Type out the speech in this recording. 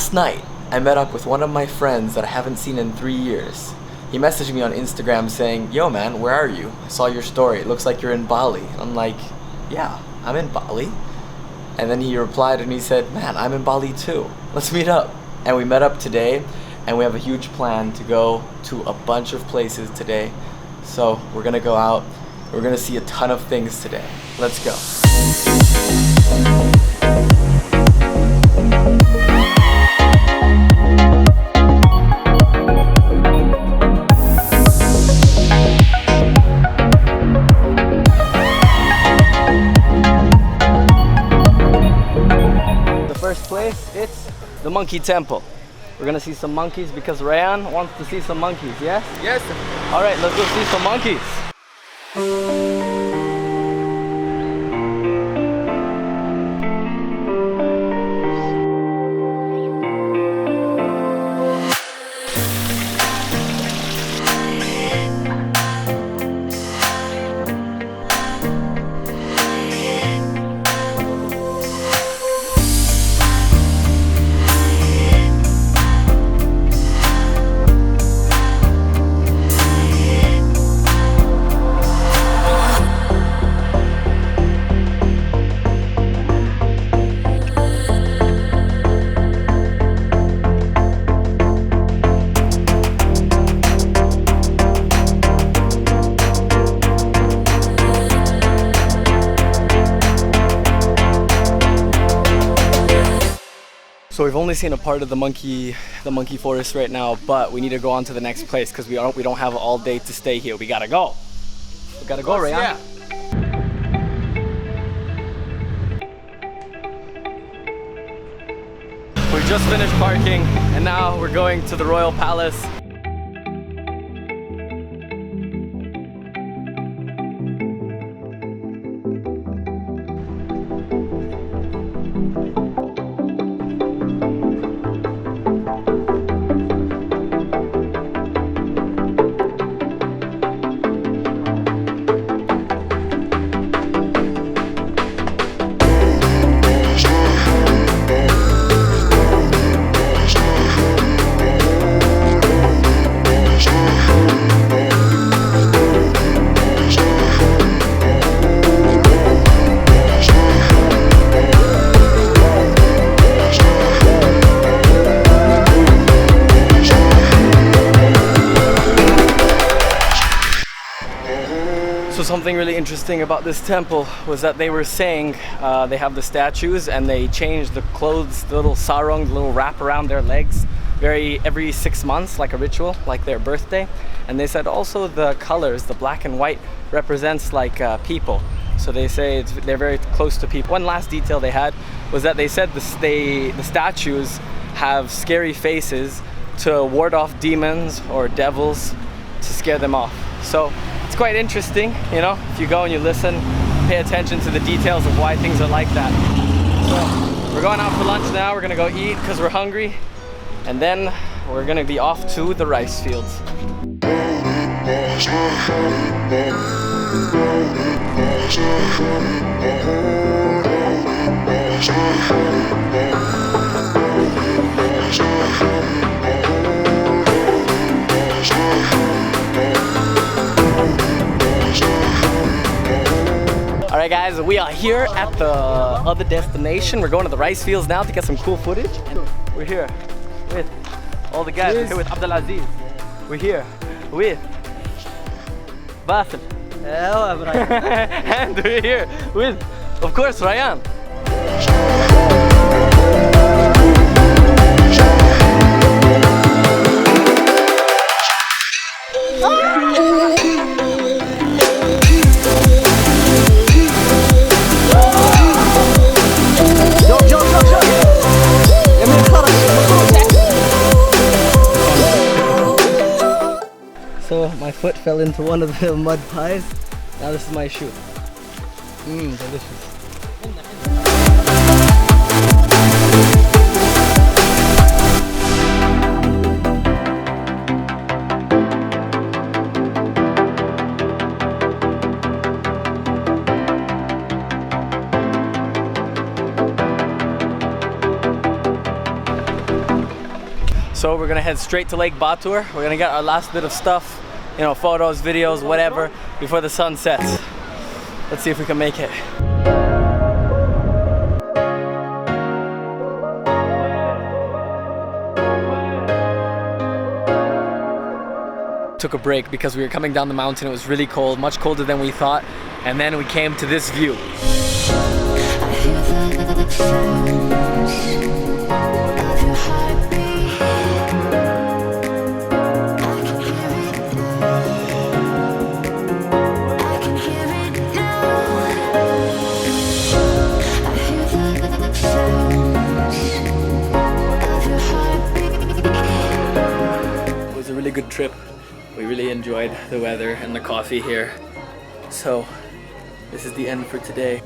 last night, I met up with one of my friends that I haven't seen in 3 years. He messaged me on Instagram saying, "Yo man, where are you? I saw your story. It looks like you're in Bali." I'm like, "Yeah, I'm in Bali." And then he replied and he said, "Man, I'm in Bali too. Let's meet up." And we met up today, and we have a huge plan to go to a bunch of places today. So we're gonna go out. We're gonna see a ton of things today. Let's go. It's the monkey temple. We're gonna see some monkeys because Rayan wants to see some monkeys, yes? Yes. All right, let's go see some monkeys. So we've only seen a part of the monkey forest right now, but we need to go on to the next place because we don't have all day to stay here. We gotta go. We gotta go, Rayan. Yeah. We just finished parking and now we're going to the Royal Palace. So something really interesting about this temple was that they were saying they have the statues and they change the clothes, the little sarong, the little wrap around their legs every 6 months, like a ritual, like their birthday. And they said also the colors, the black and white, represents like people. So they say they're very close to people. One last detail they had was that they said the statues have scary faces to ward off demons or devils, to scare them off. So it's quite interesting, you know, if you go and you listen, pay attention to the details of why things are like that. So we're going out for lunch now. We're gonna go eat because we're hungry, and then we're gonna be off to the rice fields. Alright guys, we are here at the other destination. We're going to the rice fields now to get some cool footage. And we're here with all the guys. We're here with Abdulaziz. We're here with Basil. Hello, Brian. And we're here with, of course, Rayan. So my foot fell into one of the mud pies. Now this is my shoe. Delicious. So we're gonna head straight to Lake Batur. We're gonna get our last bit of stuff, you know, photos, videos, whatever, before the sun sets. Let's see if we can make it. Took a break because we were coming down the mountain. It was really cold, much colder than we thought. And then we came to this view. It was a really good trip. We really enjoyed the weather and the coffee here. So this is the end for today.